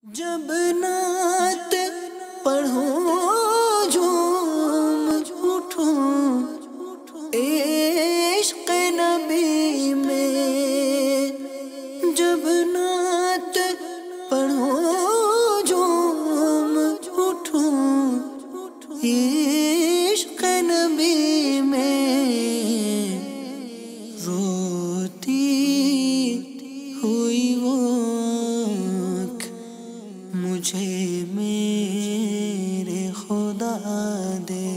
جب نعت پڑھوں جھوم اٹھوں عشق نبی میں، جب نعت پڑھوں جھوم اٹھوں عشق نبی میں، روتی ہوئی وہ آنکھ مجھے میرے خدا دے،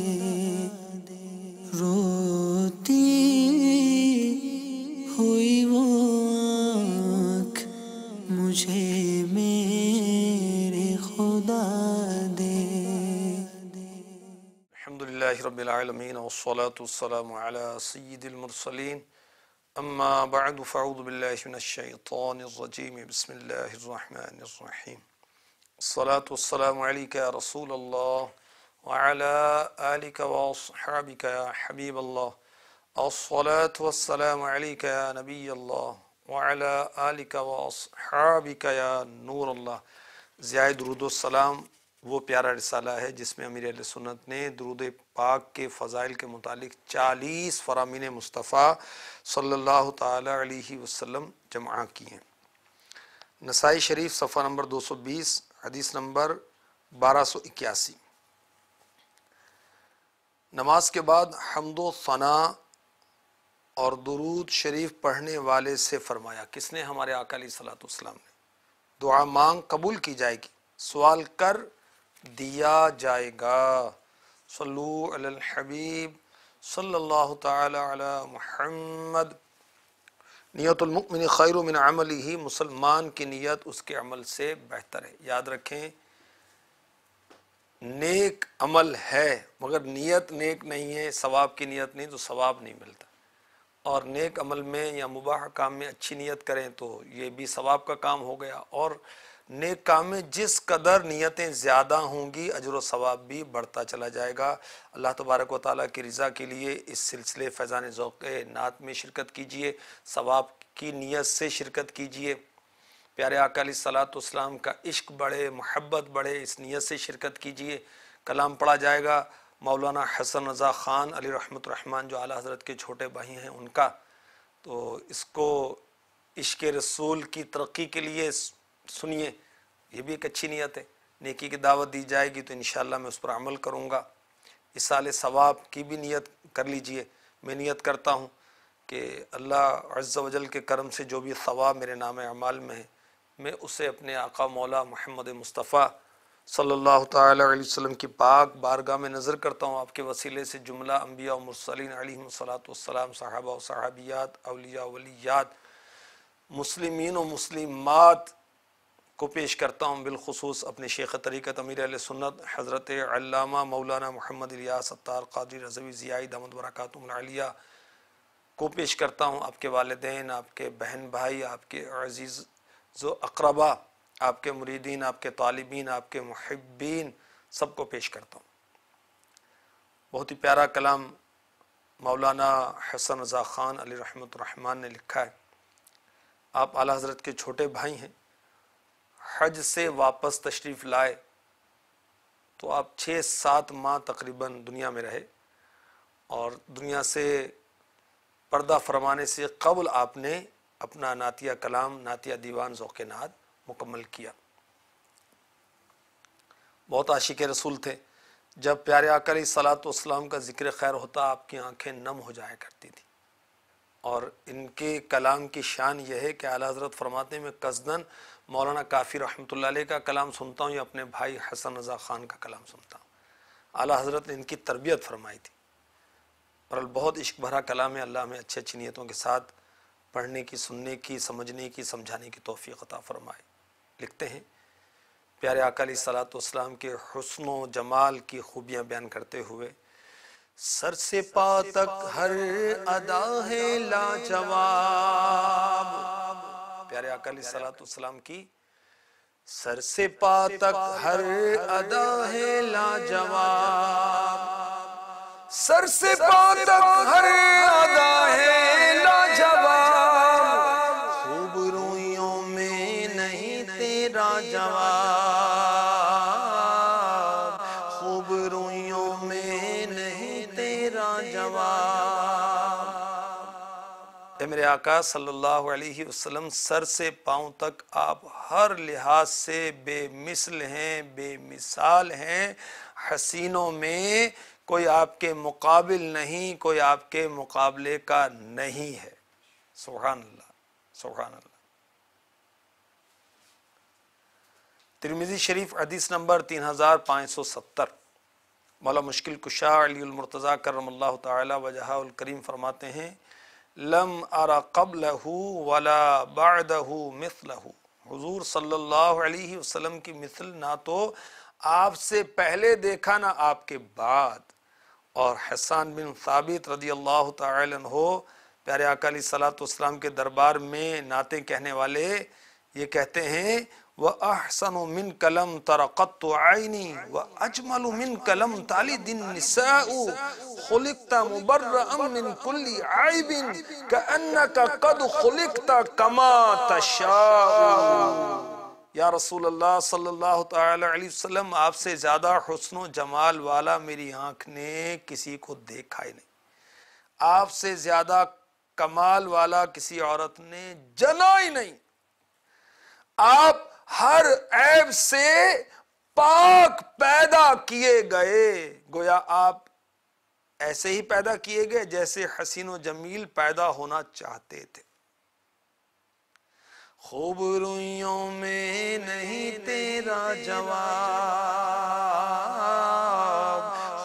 روتی ہوئی وہ آنکھ مجھے میرے خدا دے۔ الحمدللہ رب العالمین والصلاة والسلام علی سید المرسلین، اما بعد فاعوذ باللہ من الشیطان الرجیم، بسم اللہ الرحمن الرحیم۔ الصلاة والسلام علیک یا رسول اللہ وعلی آلک واصحابک یا حبیب اللہ، الصلاة والسلام علیک یا نبی اللہ وعلی آلک واصحابک یا نور اللہ۔ ضیاء درود السلام وہ پیارا رسالہ ہے جس میں امیر اہل سنت نے درود پاک کے فضائل کے متعلق 40 فرامین مصطفیٰ صلی اللہ تعالی علیہ وسلم جمع کی ہیں۔ نسائی شریف صفحہ نمبر 220، حدیث نمبر 1281۔ نماز کے بعد حمد و ثنا اور درود شریف پڑھنے والے سے فرمایا، کس نے؟ ہمارے آقا علیہ الصلوۃ والسلام نے، دعا مانگ قبول کی جائے گی، سوال کر دیا جائے گا۔ صلو علی الحبیب صلی اللہ تعالی علی محمد۔ نیت المؤمن خیر من عملہ، مسلمان کی نیت اس کے عمل سے بہتر ہے۔ یاد رکھیں، نیک عمل ہے مگر نیت نیک نہیں ہے، ثواب کی نیت نہیں تو ثواب نہیں ملتا۔ اور نیک عمل میں یا مباح کام میں اچھی نیت کریں تو یہ بھی ثواب کا کام ہو گیا، اور نیک کام میں جس قدر نیتیں زیادہ ہوں گی اجر و ثواب بھی بڑھتا چلا جائے گا۔ اللہ تبارک و تعالیٰ کی رضا کے لیے اس سلسلے فیضان ذوق نعت میں شرکت کیجئے، ثواب کی نیت سے شرکت کیجئے، پیارے آقا علیہ الصلوۃ والسلام کا عشق بڑھے، محبت بڑھے، اس نیت سے شرکت کیجئے۔ کلام پڑھا جائے گا مولانا حسن رضا خان علی رحمۃ الرحمن جو اعلیٰ حضرت کے چھوٹے بھائی ہیں ان کا، تو اس کو عشق رسول کی ترقی کے لیے سنیے، یہ بھی ایک اچھی نیت ہے۔ نیکی کی دعوت دی جائے گی تو انشاءاللہ میں اس پر عمل کروں گا۔ اصال ثواب کی بھی نیت کر لیجئے۔ میں نیت کرتا ہوں کہ اللہ عز و جل کے کرم سے جو بھی ثواب میرے نام اعمال میں ہے، میں اسے اپنے آقا مولا محمد مصطفیٰ صلی اللہ تعالی علیہ وسلم کی پاک بارگاہ میں نظر کرتا ہوں۔ آپ کے وسیلے سے جملہ انبیاء و مرسلین علیہم الصلوۃ والسلام، صحابہ و صحابیات، اولیاء و ولیات، مسلمین و مسلمات کو پیش کرتا ہوں، بالخصوص اپنے شیخ طریقت امیر اہل سنت حضرت علامہ مولانا محمد الیاس اتار قادری رضوی ضیائی دامت برکاتہم العالیہ کو پیش کرتا ہوں، آپ کے والدین، آپ کے بہن بھائی، آپ کے عزیز و اقربا، آپ کے مریدین، آپ کے طالبین، آپ کے محبین، سب کو پیش کرتا ہوں۔ بہت ہی پیارا کلام مولانا حسن رضا خان علی رحمۃ الرحمن نے لکھا ہے۔ آپ اعلیٰ حضرت کے چھوٹے بھائی ہیں، حج سے واپس تشریف لائے تو آپ 6-7 ماہ تقریباً دنیا میں رہے، اور دنیا سے پردہ فرمانے سے قبل آپ نے اپنا نعتیہ کلام، نعتیہ دیوان ذوق نعت مکمل کیا۔ بہت عاشق رسول تھے، جب پیارے آقا علیہ الصلوۃ والسلام کا ذکر خیر ہوتا آپ کی آنکھیں نم ہو جایا کرتی تھی۔ اور ان کے کلام کی شان یہ ہے کہ اعلیٰ حضرت فرماتے ہیں میں قصداً مولانا کافی رحمۃ اللہ علیہ کا کلام سنتا ہوں یا اپنے بھائی حسن رضا خان کا کلام سنتا ہوں۔ اعلیٰ حضرت نے ان کی تربیت فرمائی تھی، اور بہت عشق بھرا کلام ہے۔ اللہ میں اچھی اچھی نیتوں کے ساتھ پڑھنے کی، سننے کی، سمجھنے کی، سمجھانے کی توفیق عطا فرمائے۔ لکھتے ہیں، پیارے آقا علیہ الصلوۃ والسلام کے حسن و جمال کی خوبیاں بیان کرتے ہوئے، سر سے پا تک ہر ادا ہے لاجواب۔ پیارے آقا علیہ الصلوۃ والسلام کی سر سے پا تک ہر ادا ہے لاجواب، سر سے پا تک ہر ادا ہے لاجواب، خوب رویوں میں نہیں تیرا جواب۔ آقا صلی اللہ علیہ وسلم سر سے پاؤں تک آپ ہر لحاظ سے بے مثل ہیں، بے مثال ہیں، حسینوں میں کوئی آپ کے مقابل نہیں، کوئی آپ کے مقابلے کا نہیں ہے۔ سبحان اللہ، سبحان اللہ۔ ترمذی شریف حدیث نمبر 3570۔ مولا مشکل کشا علی المرتضیٰ کرم اللہ تعالی وجہہ الکریم فرماتے ہیں لم ارى قبلہ ولا بعدہ مثلہ، حضور صلی اللہ علیہ وسلم کی مثل نہ تو آپ سے پہلے دیکھا نہ آپ کے بعد۔ اور حسان بن ثابت رضی اللہ تعالی عنہ پیارے آقا علیہ الصلوۃ والسلام کے دربار میں نعتیں کہنے والے یہ کہتے ہیں وَأَحْسَنُ مِنْكَ لَمْ تَرَ قَطُّ عَيْنِي وَأَجْمَلُ مِنْكَ لَمْ تَلِدِ النِّسَاءُ خُلِقْتَ مُبَرَّأً مِنْ كُلِّ عَيْبٍ كَأَنَّكَ قَدْ خُلِقْتَ كَمَا تَشَاءُ۔ یا رسول اللہ صلی اللہ تعالی علیہ وسلم، آپ سے زیادہ حسن و جمال والا میری آنکھ نے کسی کو دیکھا ہی نہیں، آپ سے زیادہ کمال والا کسی عورت نے جنا ہی نہیں۔ آپ ہر عیب سے پاک پیدا کیے گئے، گویا آپ ایسے ہی پیدا کیے گئے جیسے حسین و جمیل پیدا ہونا چاہتے تھے۔ خوب رویوں میں نہیں تیرا جواب،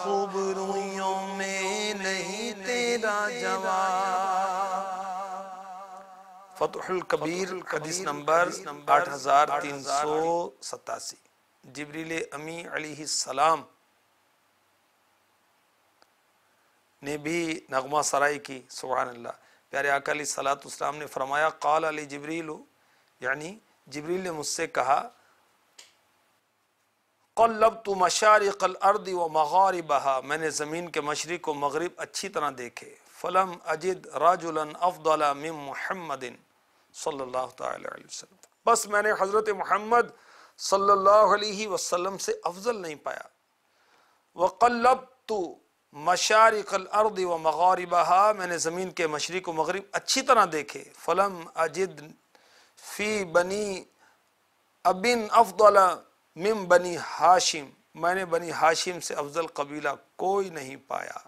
خوب رویوں میں نہیں تیرا جواب۔ فتح الکبیر حدیث نمبر 8387۔ جبریل امی علیہ السلام نے بھی نغمہ سرائی کی، سبحان اللہ۔ پیارے آقا علیہ الصلوۃ والسلام نے فرمایا قال علی جبریل، یعنی جبریل نے مجھ سے کہا قلبت مشارق الارض ومغاربها، میں نے زمین کے مشرق و مغرب اچھی طرح دیکھے، فلم اجد رجلا افضل من محمد صلی اللہ تعالی علیہ وسلم، بس میں نے حضرت محمد صلی اللہ علیہ وسلم سے افضل نہیں پایا۔ وقلبت مشارق الارض ومغاربها، میں نے زمین کے مشرق و مغرب اچھی طرح دیکھے، فلم اجد فی بنی ابن افضل من بنی ہاشم، میں نے بنی ہاشم سے افضل قبیلہ کوئی نہیں پایا۔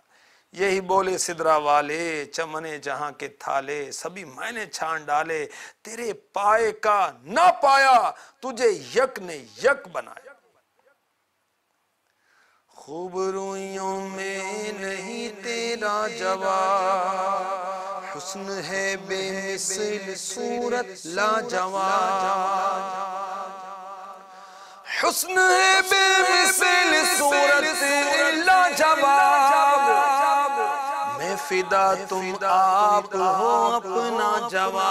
یہی بولے سدرا والے چمنے جہاں کے تھالے، سبھی میں نے چھان ڈالے، تیرے پائے کا نہ پایا، تجھے یک نے یک بنایا۔ خوب رویوں میں نہیں تیرا جواب، حسن ہے بے مثل صورت لاجواب، حسن ہے بے مثل صورت لاجواب، میں فدا تم آپ ہو اپنا جواب،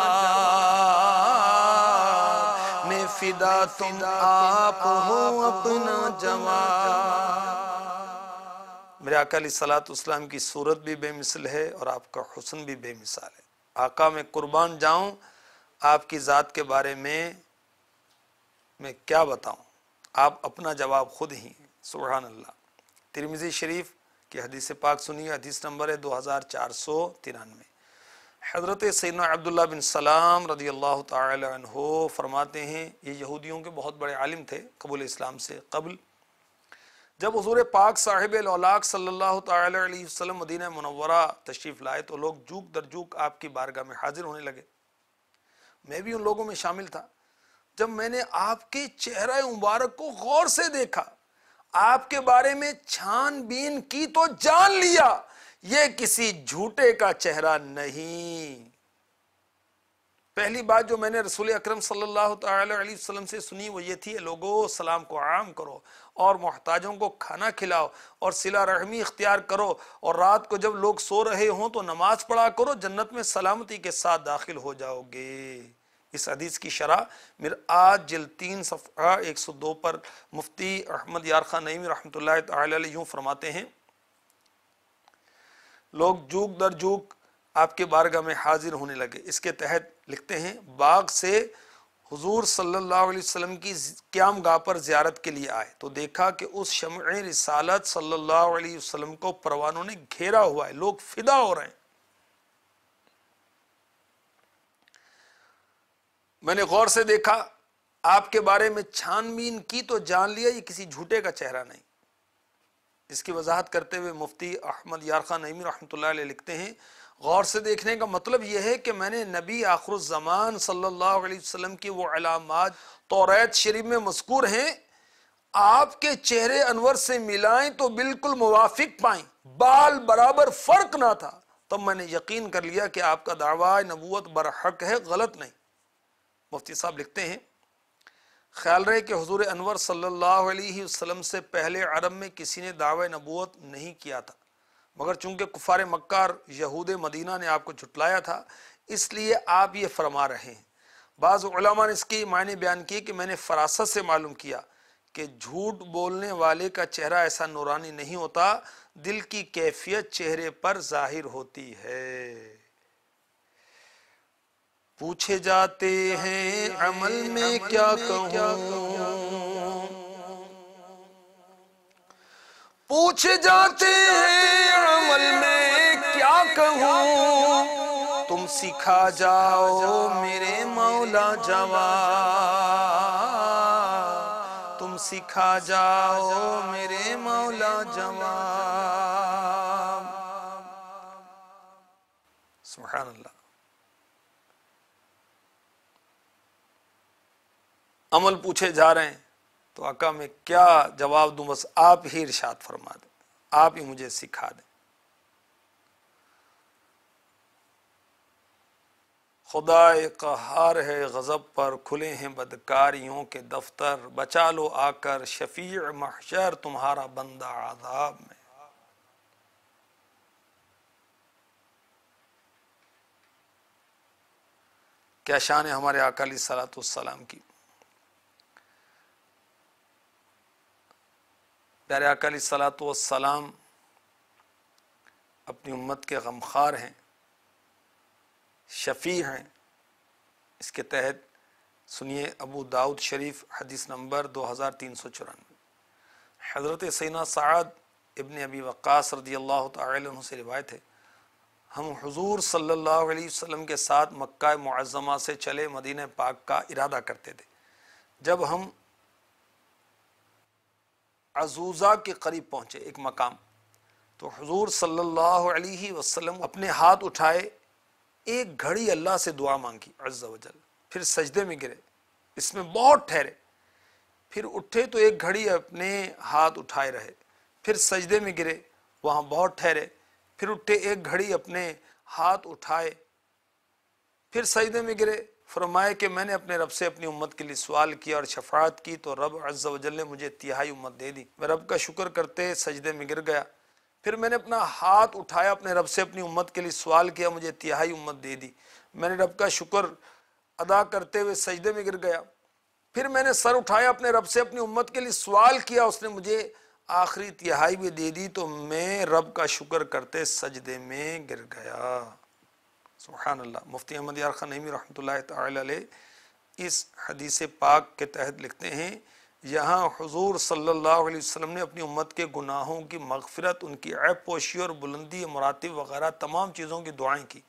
میں فدا تم آپ ہو اپنا جواب۔ میرے آقا علیہ الصلوۃ والسلام کی صورت بھی بے مثل ہے اور آپ کا حسن بھی بے مثال ہے۔ آقا میں قربان جاؤں، آپ کی ذات کے بارے میں کیا بتاؤں، آپ اپنا جواب خود ہی ہیں، سبحان اللہ۔ ترمذی شریف کی حدیث پاک سنیے، حدیث نمبر ہے 2493۔ حضرت سیدنا عبداللہ بن سلام رضی اللہ تعالی عنہ فرماتے ہیں، یہ یہودیوں کے بہت بڑے عالم تھے قبول اسلام سے قبل۔ جب حضور پاک صاحب الاولاق صلی اللہ تعالی علیہ وسلم مدینہ منورہ تشریف لائے تو لوگ جوک در جوک آپ کی بارگاہ میں حاضر ہونے لگے، میں بھی ان لوگوں میں شامل تھا۔ جب میں نے آپ کے چہرہ مبارک کو غور سے دیکھا، آپ کے بارے میں چھان بین کی تو جان لیا یہ کسی جھوٹے کا چہرہ نہیں۔ پہلی بات جو میں نے رسول اکرم صلی اللہ تعالی علیہ وسلم سے سنی وہ یہ تھی، لوگو سلام کو عام کرو اور محتاجوں کو کھانا کھلاؤ اور صلہ رحمی اختیار کرو، اور رات کو جب لوگ سو رہے ہوں تو نماز پڑھا کرو، جنت میں سلامتی کے ساتھ داخل ہو جاؤ گے۔ اس حدیث کی شرح مرآت جلد 3 صفحہ 102 پر مفتی احمد یار خان نعیمی رحمۃ اللہ تعالی علیہ یوں فرماتے ہیں، لوگ جوک در جوک آپ کے بارگاہ میں حاضر ہونے لگے۔ اس کے تحت لکھتے ہیں، باغ سے حضور صلی اللہ علیہ وسلم کی قیام گاہ پر زیارت کے لیے آئے تو دیکھا کہ اس شمع رسالت صلی اللہ علیہ وسلم کو پروانوں نے گھیرا ہوا ہے، لوگ فدا ہو رہے ہیں۔ میں نے غور سے دیکھا، آپ کے بارے میں چھان بین کی تو جان لیا یہ کسی جھوٹے کا چہرہ نہیں۔ اس کی وضاحت کرتے ہوئے مفتی احمد یار خان نعیمی رحمۃ اللہ علیہ لکھتے ہیں، غور سے دیکھنے کا مطلب یہ ہے کہ میں نے نبی آخر الزمان صلی اللہ علیہ وسلم کی وہ علامات توریت شریف میں مذکور ہیں، آپ کے چہرے انور سے ملائیں تو بالکل موافق پائیں، بال برابر فرق نہ تھا، تب میں نے یقین کر لیا کہ آپ کا دعویٰ نبوت برحق ہے، غلط نہیں۔ مفتی صاحب لکھتے ہیں، خیال رہے کہ حضور انور صلی اللہ علیہ وسلم سے پہلے عرب میں کسی نے دعوی نبوت نہیں کیا تھا، مگر چونکہ کفار مکہ اور یہود مدینہ نے آپ کو جھٹلایا تھا اس لیے آپ یہ فرما رہے ہیں۔ بعض علماء نے اس کی معنی بیان کیے کہ میں نے فراست سے معلوم کیا کہ جھوٹ بولنے والے کا چہرہ ایسا نورانی نہیں ہوتا، دل کی کیفیت چہرے پر ظاہر ہوتی ہے۔ پوچھے جاتے ہیں عمل میں کیا کہوں، پوچھے جاتے ہیں عمل میں کیا کہوں، تم سکھا جاؤ میرے مولا جواب، تم سکھا جاؤ میرے مولا جواب۔ سبحان اللہ۔ عمل پوچھے جا رہے ہیں تو آقا میں کیا جواب دوں، بس آپ ہی ارشاد فرما دیں، آپ ہی مجھے سکھا دیں۔ خدا قہار ہے غضب پر، کھلے ہیں بدکاریوں کے دفتر، بچا لو آ کر شفیع محشر تمہارا بندہ عذاب میں۔ کیا شان ہے ہمارے آقا علیہ الصلوۃ والسلام کی۔ پیارے آقا علیہ الصلوۃ والسلام اپنی امت کے غمخوار ہیں، شفیع ہیں۔ اس کے تحت سنیے ابو داؤد شریف حدیث نمبر 2394، حضرت سیدنا سعد ابن ابی وقاص رضی اللہ تعالی عنہ سے روایت ہے، ہم حضور صلی اللہ علیہ وسلم کے ساتھ مکہ معظمہ سے چلے مدینہ پاک کا ارادہ کرتے تھے۔ جب ہم عزوزہ کے قریب پہنچے، ایک مقام، تو حضور صلی اللہ علیہ وسلم اپنے ہاتھ اٹھائے، ایک گھڑی اللہ سے دعا مانگی عز و جل، پھر سجدے میں گرے، اس میں بہت ٹھہرے، پھر اٹھے تو ایک گھڑی اپنے ہاتھ اٹھائے رہے، پھر سجدے میں گرے، وہاں بہت ٹھہرے، پھر اٹھے ایک گھڑی اپنے ہاتھ اٹھائے، پھر سجدے میں گرے، فرمائے کہ میں نے اپنے رب سے اپنی امت کے لیے سوال کیا اور شفاعت کی تو رب عز و جل نے مجھے تہائی امت دے دی۔ میں رب کا شکر کرتے سجدے میں گر گیا، پھر میں نے اپنا ہاتھ اٹھایا، اپنے رب سے اپنی امت کے لیے سوال کیا، مجھے تہائی امت دے دی۔ میں نے رب کا شکر ادا کرتے ہوئے سجدے میں گر گیا، پھر میں نے سر اٹھایا، اپنے رب سے اپنی امت کے لیے سوال کیا، اس نے مجھے آخری تہائی بھی دے دی، تو میں رب کا شکر کرتے سجدے میں گر گیا۔ سبحان اللہ۔ مفتی احمد یار خان نعیمی رحمۃ اللہ تعالی علیہ اس حدیث پاک کے تحت لکھتے ہیں، یہاں حضور صلی اللہ علیہ وسلم نے اپنی امت کے گناہوں کی مغفرت، ان کی عیب پوشی اور بلندی مراتب وغیرہ تمام چیزوں کی دعائیں کی۔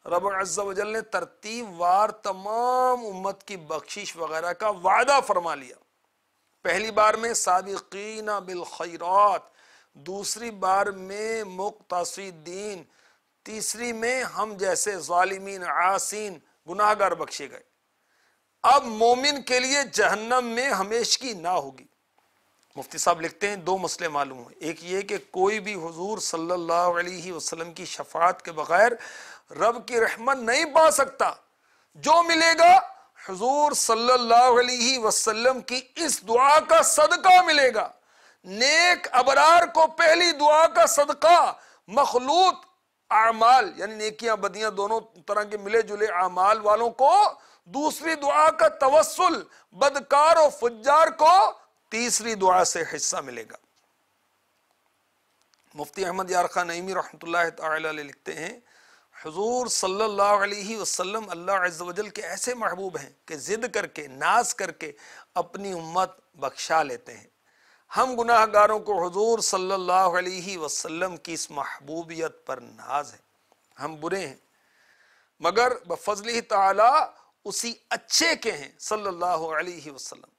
رب عز و جل نے ترتیب وار تمام امت کی بخشش وغیرہ کا وعدہ فرما لیا۔ پہلی بار میں سابقین بالخیرات، دوسری بار میں مقتصدین، تیسری میں ہم جیسے ظالمین عاصین گناہگار بخشے گئے۔ اب مومن کے لیے جہنم میں ہمیشگی نہ ہوگی۔ مفتی صاحب لکھتے ہیں دو مسئلے معلوم ہوئے، ایک یہ کہ کوئی بھی حضور صلی اللہ علیہ وسلم کی شفاعت کے بغیر رب کی رحمت نہیں پا سکتا، جو ملے گا حضور صلی اللہ علیہ وسلم کی اس دعا کا صدقہ ملے گا۔ نیک ابرار کو پہلی دعا کا صدقہ مخلوط اعمال یعنی نیکیاں بدیاں دونوں طرح کے ملے جلے اعمال والوں کو دوسری دعا کا توسل، بدکار و فجار کو تیسری دعا سے حصہ ملے گا۔ مفتی احمد یار خان نعیمی رحمۃ اللہ تعالی علیہ لکھتے ہیں، حضور صلی اللہ علیہ وسلم اللہ عز و جل کے ایسے محبوب ہیں کہ ضد کر کے ناز کر کے اپنی امت بخشا لیتے ہیں۔ ہم گناہ گاروں کو حضور صلی اللہ علیہ وسلم کی اس محبوبیت پر ناز ہے، ہم برے ہیں، مگر بفضلہ تعالی اسی اچھے کے ہیں صلی اللہ علیہ وسلم۔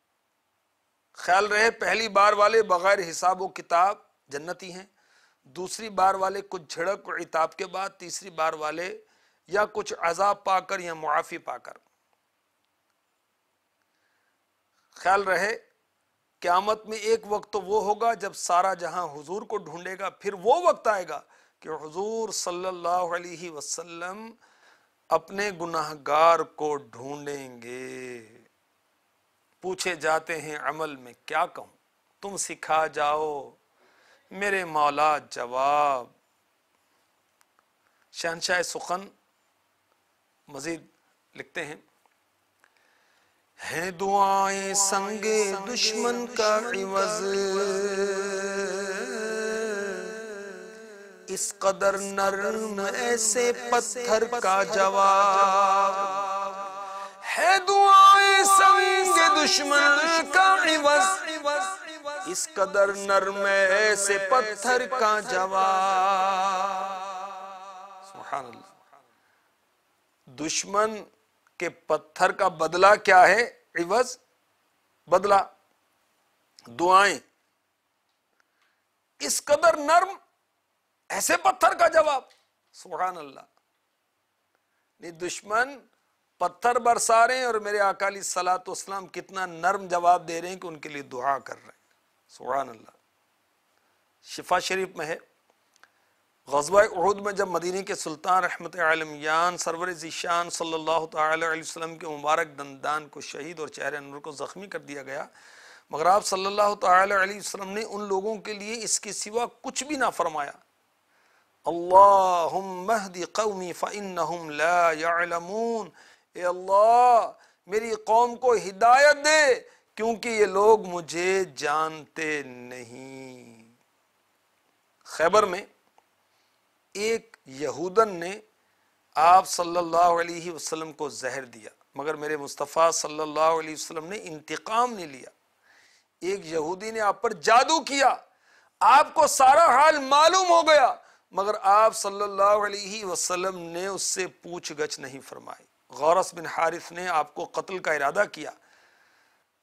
خیال رہے پہلی بار والے بغیر حساب و کتاب جنتی ہیں، دوسری بار والے کچھ جھڑک و عتاب کے بعد، تیسری بار والے یا کچھ عذاب پا کر یا معافی پا کر۔ خیال رہے قیامت میں ایک وقت تو وہ ہوگا جب سارا جہاں حضور کو ڈھونڈے گا، پھر وہ وقت آئے گا کہ حضور صلی اللہ علیہ وسلم اپنے گناہگار کو ڈھونڈیں گے۔ پوچھے جاتے ہیں عمل میں کیا کہوں، تم سکھا جاؤ میرے مولا جواب۔ شہنشاہ سخن مزید لکھتے ہیں، ہیں دعائیں سنگ دشمن کا عوض، اس قدر نرم ایسے پتھر کا جواب، ہے دعائیں سنگ دشمن کا عوض، اس قدر نرم ایسے پتھر کا جواب۔ سبحان اللہ۔ دشمن کے پتھر کا بدلہ کیا ہے؟ عوض، بدلہ، دعائیں، اس قدر نرم ایسے پتھر کا جواب۔ سبحان اللہ۔ نہیں، دشمن پتھر برسا رہے ہیں اور میرے آقا علیہ الصلوۃ والسلام کتنا نرم جواب دے رہے ہیں کہ ان کے لیے دعا کر رہے ہیں۔ سبحان اللہ۔ شفا شریف میں ہے، غزوہ احد میں جب مدینے کے سلطان رحمت عالمیان سرور ذیشان صلی اللہ تعالی علیہ وسلم کے مبارک دندان کو شہید اور چہرے انور کو زخمی کر دیا گیا، مگر آپ صلی اللہ تعالی علیہ وسلم نے ان لوگوں کے لیے اس کے سوا کچھ بھی نہ فرمایا۔ اللہم اہدی قومی فإنہم لا یعلمون، اے اللہ میری قوم کو ہدایت دے کیونکہ یہ لوگ مجھے جانتے نہیں۔ خیبر میں ایک یہودن نے آپ صلی اللہ علیہ وسلم کو زہر دیا، مگر میرے مصطفیٰ صلی اللہ علیہ وسلم نے انتقام نہیں لیا۔ ایک یہودی نے آپ پر جادو کیا، آپ کو سارا حال معلوم ہو گیا، مگر آپ صلی اللہ علیہ وسلم نے اس سے پوچھ گچھ نہیں فرمائی۔ غورث بن حارث نے آپ کو قتل کا ارادہ کیا،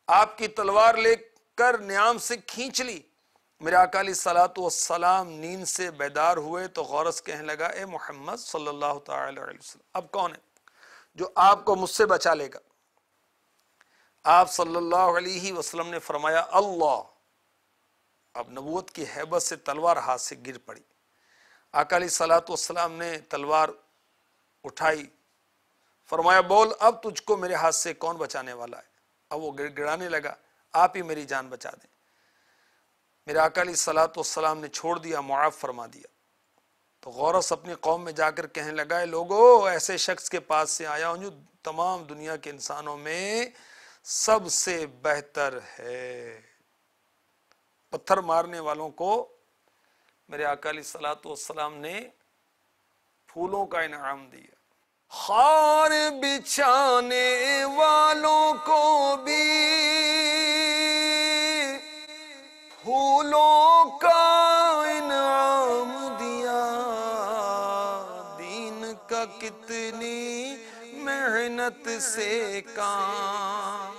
آپ کی تلوار لے کر نیام سے کھینچ لی۔ میرے آقا علیہ الصلوۃ والسلام نیند سے بیدار ہوئے تو غورث کہنے لگا، اے محمد صلی اللہ تعالی علیہ وسلم، اب کون ہے جو آپ کو مجھ سے بچا لے گا؟ آپ صلی اللہ علیہ وسلم نے فرمایا اللہ۔ اب نبوت کی ہیبت سے تلوار ہاتھ سے گر پڑی۔ آقا علیہ الصلوۃ والسلام نے تلوار اٹھائی، فرمایا بول اب تجھ کو میرے ہاتھ سے کون بچانے والا ہے؟ اب وہ گڑ گڑانے لگا، آپ ہی میری جان بچا دیں۔ میرے آقا علیہ الصلوۃ والسلام نے چھوڑ دیا، معاف فرما دیا۔ تو غورث اپنی قوم میں جا کر کہنے لگا، اے لوگو ایسے شخص کے پاس سے آیا ہوں جو تمام دنیا کے انسانوں میں سب سے بہتر ہے۔ پتھر مارنے والوں کو میرے آقا علیہ الصلوۃ والسلام نے پھولوں کا انعام دیا، خار بچھانے والوں کو بھی پھولوں کا انعام دیا، دین کا کتنی محنت سے کام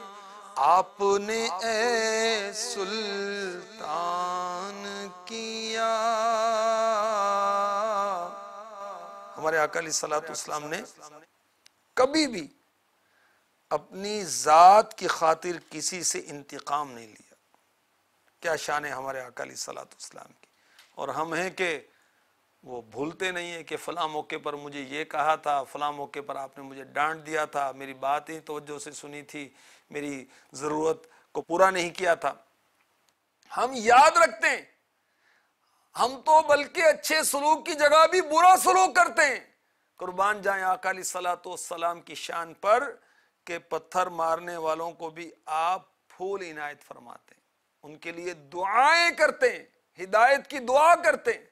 آپ نے اے سلطان کیا۔ ہمارے آقا علیہ الصلوۃ والسلام نے کبھی بھی اپنی ذات کی خاطر کسی سے انتقام نہیں لیا۔ کیا شان ہے ہمارے آقا علیہ الصلوۃ والسلام کی۔ اور ہم ہیں کہ وہ بھولتے نہیں ہیں کہ فلاں موقع پر مجھے یہ کہا تھا، فلاں موقع پر آپ نے مجھے ڈانٹ دیا تھا، میری بات ہی توجہ سے سنی تھی، میری ضرورت کو پورا نہیں کیا تھا۔ ہم یاد رکھتے ہیں، ہم تو بلکہ اچھے سلوک کی جگہ بھی برا سلوک کرتے ہیں۔ قربان جائیں آقا علیہ الصلوۃ والسلام کی شان پر کہ پتھر مارنے والوں کو بھی آپ پھول عنایت فرماتے ہیں، ان کے لیے دعائیں کرتے ہیں، ہدایت کی دعا کرتے ہیں۔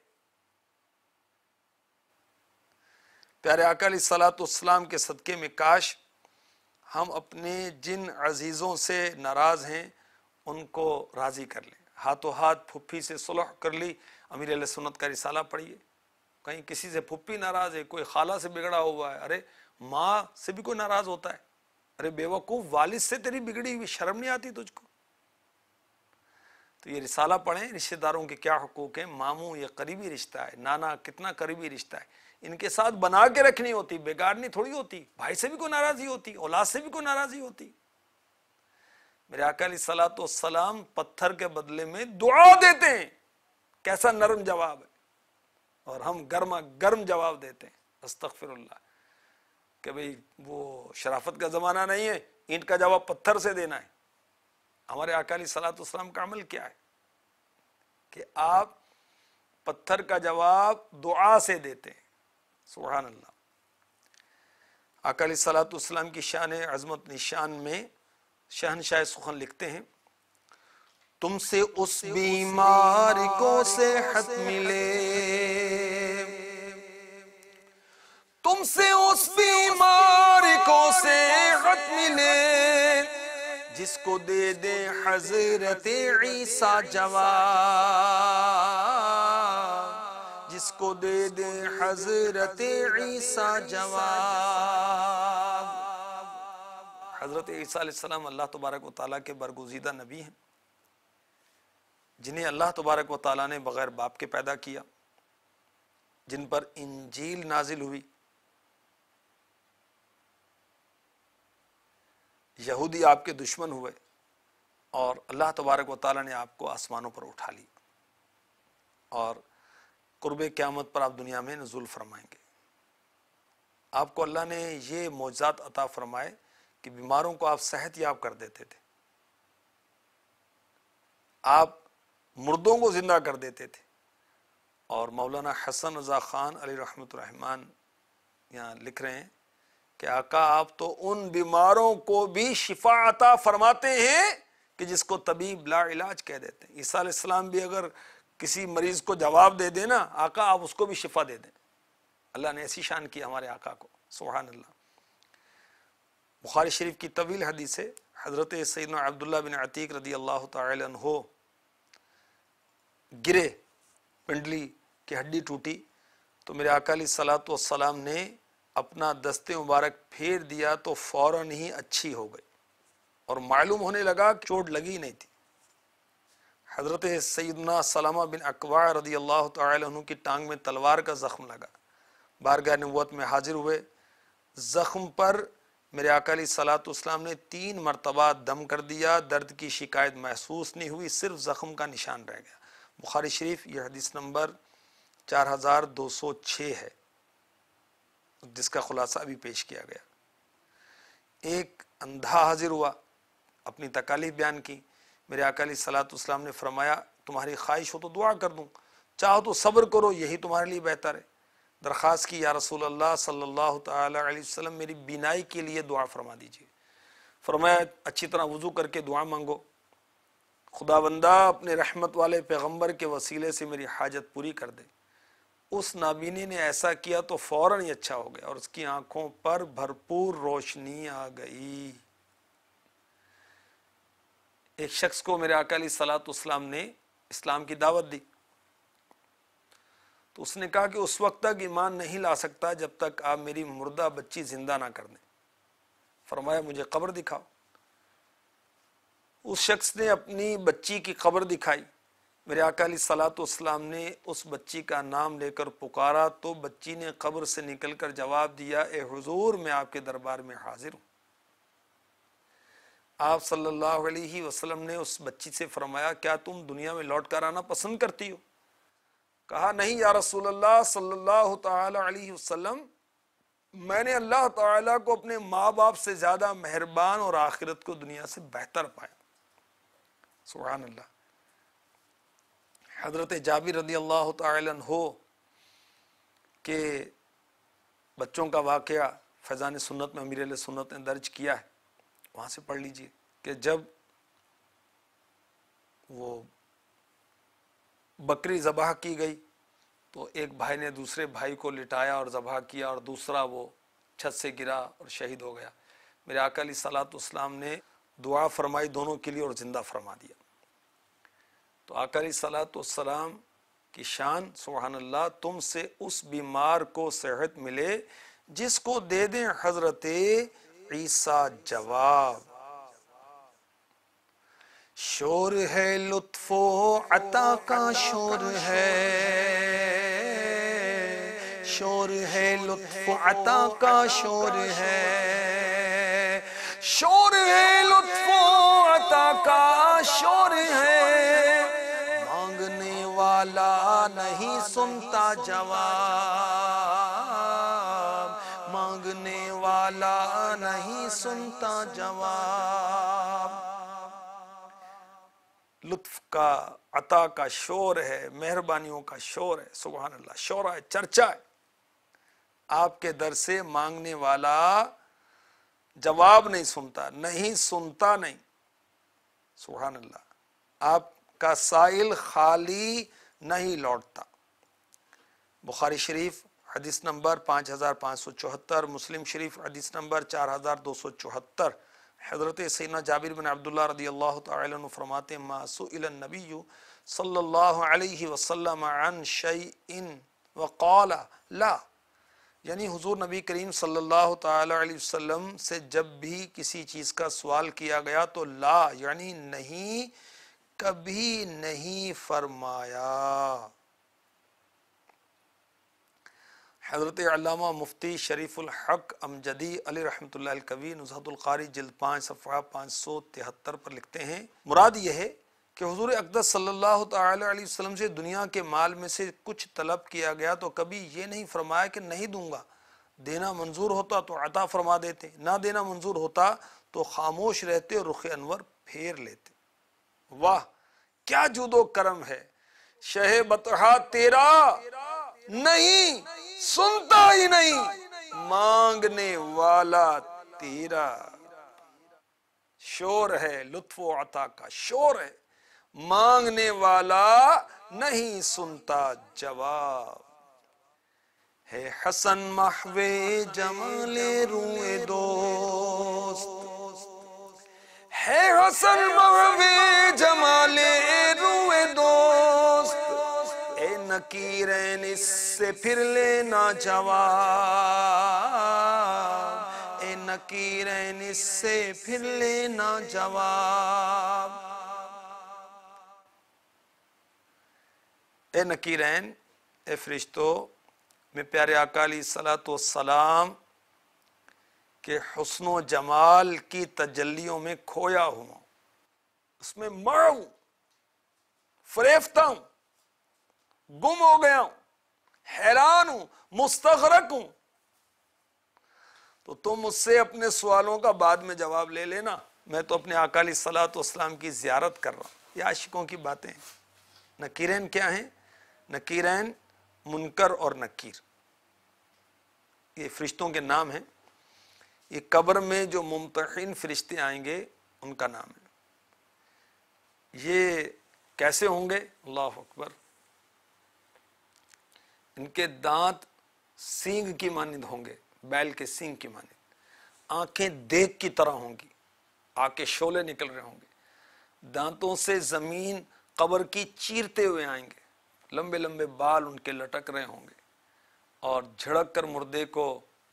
پیارے آقا علیہ الصلوۃ والسلام کے صدقے میں کاش ہم اپنے جن عزیزوں سے ناراض ہیں ان کو راضی کر لیں۔ ہاتھوں ہاتھ پھپھی سے صلح کر لی، امیر اہل سنت کا رسالہ پڑھیے۔ کہیں کسی سے پھپھی ناراض ہے، کوئی خالہ سے بگڑا ہوا ہے، ارے ماں سے بھی کوئی ناراض ہوتا ہے، ارے بیوقوف، والد سے تیری بگڑی ہوئی شرم نہیں آتی تجھ کو؟ تو یہ رسالہ پڑھیں، رشتہ داروں کے کیا حقوق ہیں، ماموں یہ قریبی رشتہ ہے، نانا کتنا قریبی رشتہ ہے، ان کے ساتھ بنا کے رکھنی ہوتی، بگاڑنی تھوڑی ہوتی۔ بھائی سے بھی کوئی ناراضی ہوتی، اولاد سے بھی کوئی ناراضی ہوتی۔ میرے آقا علیہ الصلوۃ والسلام پتھر کے بدلے میں دعا دیتے ہیں، کیسا نرم جواب ہے، اور ہم گرما گرم جواب دیتے ہیں، استغفر اللہ، کہ بھئی وہ شرافت کا زمانہ نہیں ہے اینٹ کا جواب پتھر سے دینا ہے۔ ہمارے آقا علیہ الصلوۃ والسلام کا عمل کیا ہے کہ آپ پتھر کا جواب دعا سے دیتے ہیں، سبحان اللہ۔ آقا علیہ الصلوۃ والسلام کی شان عظمت نشان میں شہنشاہ سخن لکھتے ہیں، تم سے اس بیمار کو صحت ملے، تم سے اس بیمار کو صحت ملے، جس کو دے دے حضرت عیسیٰ جواب، جس کو دے دے حضرت عیسیٰ جواب۔ حضرت عیسیٰ علیہ السلام اللہ تبارک و تعالیٰ کے برگزیدہ نبی ہیں، جنہیں اللہ تبارک و تعالیٰ نے بغیر باپ کے پیدا کیا، جن پر انجیل نازل ہوئی۔ یہودی آپ کے دشمن ہوئے اور اللہ تبارک و تعالیٰ نے آپ کو آسمانوں پر اٹھا لی، اور قرب قیامت پر آپ دنیا میں نزول فرمائیں گے۔ آپ کو اللہ نے یہ معجزات عطا فرمائے کہ بیماروں کو آپ صحت یاب کر دیتے تھے، آپ مردوں کو زندہ کر دیتے تھے، اور مولانا حسن رضا خان علیہ رحمۃ الرحمن یہاں لکھ رہے ہیں کہ آقا آپ تو ان بیماروں کو بھی شفا عطا فرماتے ہیں کہ جس کو طبیب لا علاج کہہ دیتے ہیں۔ عیسیٰ علیہ السلام بھی اگر کسی مریض کو جواب دے دینا، آقا آپ اس کو بھی شفا دے دیں۔ اللہ نے ایسی شان کی ہمارے آقا کو، سبحان اللہ۔ بخاری شریف کی طویل حدیث ہے، حضرت سیدنا عبداللہ بن عتیق رضی اللہ تعالی عنہ گرے، پنڈلی کی ہڈی ٹوٹی، تو میرے آقا علیہ الصلوۃ والسلام نے اپنا دست مبارک پھیر دیا تو فوراً ہی اچھی ہو گئی، اور معلوم ہونے لگا کہ چوٹ لگی نہیں تھی۔ حضرت سیدنا سلمہ بن اکوع رضی اللہ تعالی عنہ کی ٹانگ میں تلوار کا زخم لگا، بارگاہ نبوت میں حاضر ہوئے، زخم پر میرے آقا علیہ الصلوۃ والسلام نے 3 مرتبہ دم کر دیا، درد کی شکایت محسوس نہیں ہوئی، صرف زخم کا نشان رہ گیا۔ بخاری شریف یہ حدیث نمبر 4206 ہے، جس کا خلاصہ ابھی پیش کیا گیا۔ ایک اندھا حاضر ہوا، اپنی تکالیف بیان کی، میرے آقا علیہ الصلوۃ والسلام نے فرمایا تمہاری خواہش ہو تو دعا کر دوں، چاہو تو صبر کرو، یہی تمہارے لیے بہتر ہے۔ درخواست کی، یا رسول اللہ صلی اللہ تعالی علیہ وسلم میری بینائی کے لیے دعا فرما دیجیے۔ فرمایا اچھی طرح وضو کر کے دعا مانگو، خدا بندہ اپنے رحمت والے پیغمبر کے وسیلے سے میری حاجت پوری کر دے۔ اس نابینے نے ایسا کیا تو فوراً ہی اچھا ہو گیا، اور اس کی آنکھوں پر بھرپور روشنی آ گئی۔ ایک شخص کو میرے آقا علیہ الصلوۃ والسلام نے اسلام کی دعوت دی، تو اس نے کہا کہ اس وقت تک ایمان نہیں لا سکتا جب تک آپ میری مردہ بچی زندہ نہ کر دیں۔ فرمایا مجھے قبر دکھاؤ۔ اس شخص نے اپنی بچی کی قبر دکھائی، میرے آقا علیہ الصلوۃ والسلام نے اس بچی کا نام لے کر پکارا تو بچی نے قبر سے نکل کر جواب دیا، اے حضور میں آپ کے دربار میں حاضر ہوں۔ آپ صلی اللہ علیہ وسلم نے اس بچی سے فرمایا کیا تم دنیا میں لوٹ کر آنا پسند کرتی ہو؟ کہا نہیں یا رسول اللہ صلی اللہ تعالی علیہ وسلم، میں نے اللہ تعالیٰ کو اپنے ماں باپ سے زیادہ مہربان اور آخرت کو دنیا سے بہتر پایا۔ سبحان اللہ۔ حضرت جابر رضی اللہ تعالی عنہ کے بچوں کا واقعہ فیضان سنت میں امیر علیہ سنت نے درج کیا ہے، وہاں سے پڑھ لیجئے کہ جب وہ بکری ذبح کی گئی تو ایک بھائی نے دوسرے بھائی کو لٹایا اور ذبح کیا، اور دوسرا وہ چھت سے گرا اور شہید ہو گیا۔ میرے آقا علیہ الصلوۃ والسلام نے دعا فرمائی دونوں کے لیے اور زندہ فرما دیا۔ تو آقا علیہ الصلوۃ والسلام کی شان، سبحان اللہ، تم سے اس بیمار کو صحت ملے جس کو دے دیں حضرت عیسیٰ جواب، شور ہے لطف و عطا کا شور ہے، شور ہے لطف و عطا کا شور ہے، شور ہے لطف و عطا کا شور ہے، مانگنے والا نہیں سنتا جواب، مانگنے والا نہیں سنتا جواب۔ لطف کا، عطا کا شور ہے، مہربانیوں کا شور ہے، سبحان اللہ، شورا ہے، چرچا ہے۔ آپ کے در سے مانگنے والا جواب نہیں سنتا، نہیں سنتا نہیں، سبحان اللہ، آپ کا سائل خالی نہیں لوٹتا۔ بخاری شریف حدیث نمبر 5574، مسلم شریف حدیث نمبر 4274، حضرت سیدنا جابر بن عبداللہ رضی اللہ تعالی عنہ فرماتے ہیں ما سئل النبی صلی اللہ علیہ وسلم عن شیء وقال لا، یعنی حضور نبی کریم صلی اللہ تعالی علیہ وسلم سے جب بھی کسی چیز کا سوال کیا گیا تو لا یعنی نہیں، کبھی نہیں فرمایا۔ حضرت علامہ مفتی شریف الحق امجدی علی رحمۃ اللہ الکوی نزہۃ القاری جلد 5 صفحہ 573 پر لکھتے ہیں، مراد یہ ہے کہ حضور اقدس صلی اللہ تعالی علیہ وسلم سے دنیا کے مال میں سے کچھ طلب کیا گیا تو کبھی یہ نہیں فرمایا کہ نہیں دوں گا، دینا منظور ہوتا تو عطا فرما دیتے، نہ دینا منظور ہوتا تو خاموش رہتے اور رخ انور پھیر لیتے۔ واہ کیا جود و کرم ہے، شہ بطحا تیرا نہیں سنتا ہی نہیں، مانگنے والا تیرا، شور ہے لطف و عطا کا شور ہے، مانگنے والا نہیں سنتا جواب۔ ہے حسن محو جمال روئے دوست، ہے حسن محو جمال روئے دوست، اے نکیرین اس سے پھر لینا جواب، اے نکیرین اس سے پھر لینا جواب۔ اے نکیرین، اے فرشتو، میں پیارے آقا علیہ السلام کے حسن و جمال کی تجلیوں میں کھویا ہوں، اس میں مر ہوں، فریفتہ ہوں، گم ہو گیا ہوں، حیران ہوں، مستغرق ہوں، تو تم مجھ سے اپنے سوالوں کا بعد میں جواب لے لینا، میں تو اپنے آقا علیہ السلام کی زیارت کر رہا ہوں۔ یہ عاشقوں کی باتیں ہیں۔ نکیرین کیا ہیں؟ نکیرین منکر اور نکیر، یہ فرشتوں کے نام ہیں۔ یہ قبر میں جو ممتحن فرشتے آئیں گے ان کا نام ہے۔ یہ کیسے ہوں گے؟ اللہ اکبر، ان کے دانت سینگ کی مانند ہوں گے، بیل کے سینگ کی مانند، آنکھیں دیگ کی طرح ہوں گی، آگ کے شعلے نکل رہے ہوں گے، دانتوں سے زمین قبر کی چیرتے ہوئے آئیں گے، لمبے لمبے بال ان کے لٹک رہے ہوں گے، اور جھڑک کر مردے کو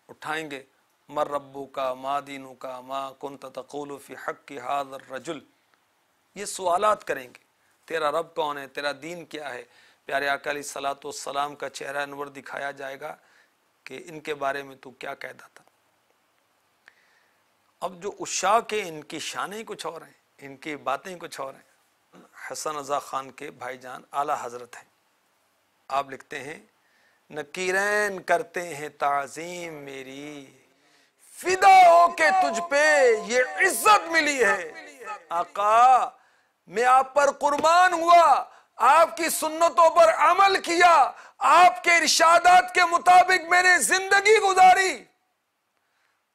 اٹھائیں گے۔ مر ربو کا، ما دینو کا، ما کنت تقول فی حق ھذا الرجل، یہ سوالات کریں گے، تیرا رب کون ہے، تیرا دین کیا ہے۔ پیارے آقا علیہ السلام کا چہرہ انور دکھایا جائے گا کہ ان کے بارے میں تو کیا کہتا تھا۔ اب جو عشاق ہیں ان کی شانیں کچھ اور ہیں، ان کی باتیں کچھ اور ہیں۔ حسن رضا خان کے بھائی جان اعلیٰ حضرت ہیں، آپ لکھتے ہیں نکیرین کرتے ہیں تعظیم میری، فدا ہو کے تجھ پہ یہ عزت ملی ہے۔ آقا میں آپ پر قربان ہوا، آپ کی سنتوں پر عمل کیا، آپ کے ارشادات کے مطابق میں نے زندگی گزاری،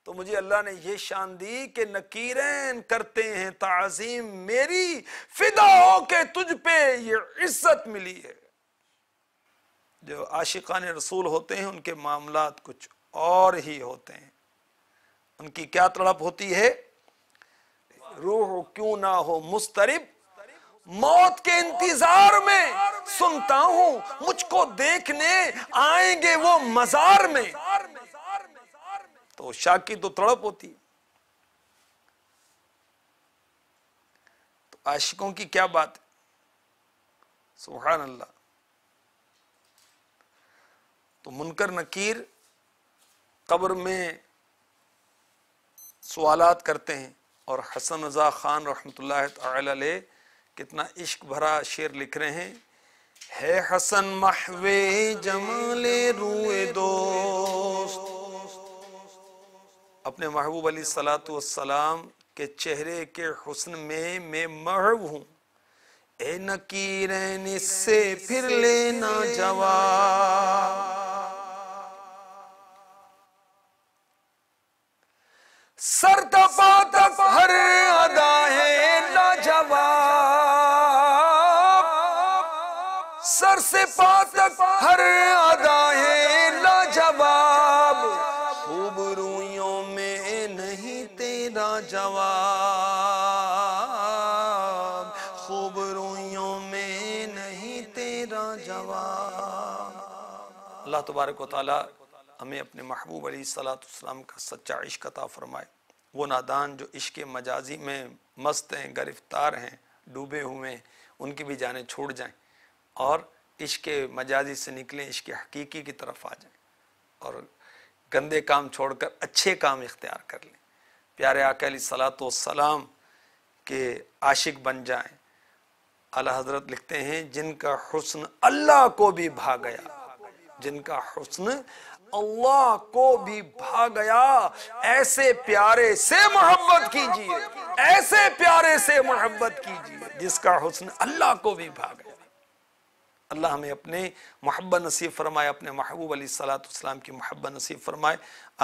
تو مجھے اللہ نے یہ شان دی کہ نکیرین کرتے ہیں تعظیم میری، فدا ہو کے تجھ پہ یہ عزت ملی ہے۔ جو عاشقان رسول ہوتے ہیں ان کے معاملات کچھ اور ہی ہوتے ہیں۔ ان کی کیا طلب ہوتی ہے؟ روح کیوں نہ ہو مضطرب، موت کے انتظار میں سنتا ہوں، مجھ کو دیکھنے آئیں گے وہ مزار میں۔ تو شاک کی تو طلب ہوتی ہے، عاشقوں کی کیا بات ہے، سبحان اللہ۔ تو منکر نکیر قبر میں سوالات کرتے ہیں، اور حسن رضا خان رحمۃ اللہ تعالی علیہ کتنا عشق بھرا شعر لکھ رہے ہیں، ہے حسن محو جمال روئے دوست، اپنے محبوب علیہ الصلوۃ والسلام کے چہرے کے حسن میں محو ہوں، اے نکیرین اس سے پھر لینا جواب، سر تپا تک ہر ادا ہے لاجواب، سر سے پا تک ہر ادا ہے لاجواب، خوب رویوں میں نہیں تیرا جواب، خوب رویوں میں نہیں تیرا جواب۔ اللہ تبارک و تعالی ہمیں اپنے محبوب علیہ الصلوۃ والسلام کا سچا عشق عطا فرمائے۔ وہ نادان جو عشق مجازی میں مست ہیں، گرفتار ہیں، ڈوبے ہوئے ہیں، ان کی بھی جانیں چھوڑ جائیں اور عشق مجازی سے نکلیں، عشق حقیقی کی طرف آ جائیں اور گندے کام چھوڑ کر اچھے کام اختیار کر لیں، پیارے آقا علیہ الصلوۃ والسلام کے عاشق بن جائیں۔ اعلیٰ حضرت لکھتے ہیں جن کا حسن اللہ کو بھی بھا گیا، جن کا حسن اللہ کو بھی بھا گیا، ایسے پیارے سے محبت کیجئے، ایسے پیارے سے محبت کیجئے جس کا حسن اللہ کو بھی بھا گیا۔ اللہ ہمیں اپنے محبت نصیب فرمائے، اپنے محبوب علیہ الصلوۃ والسلام کی محبت نصیب فرمائے،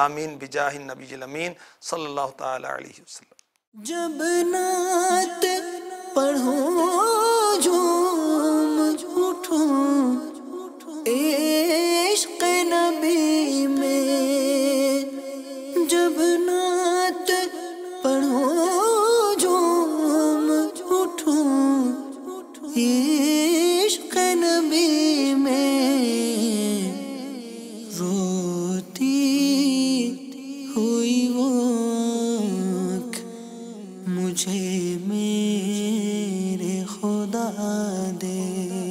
آمین بجاہ النبی الامین صلی اللہ تعالی علیہ وسلم۔ جب نعت پڑھوں جھوم اٹھوں عشق نبی میں، جب نعت پڑھوں جھوم اٹھوں عشق نبی میں، روتی ہوئی وہ آنکھ مجھے میرے خدا دے۔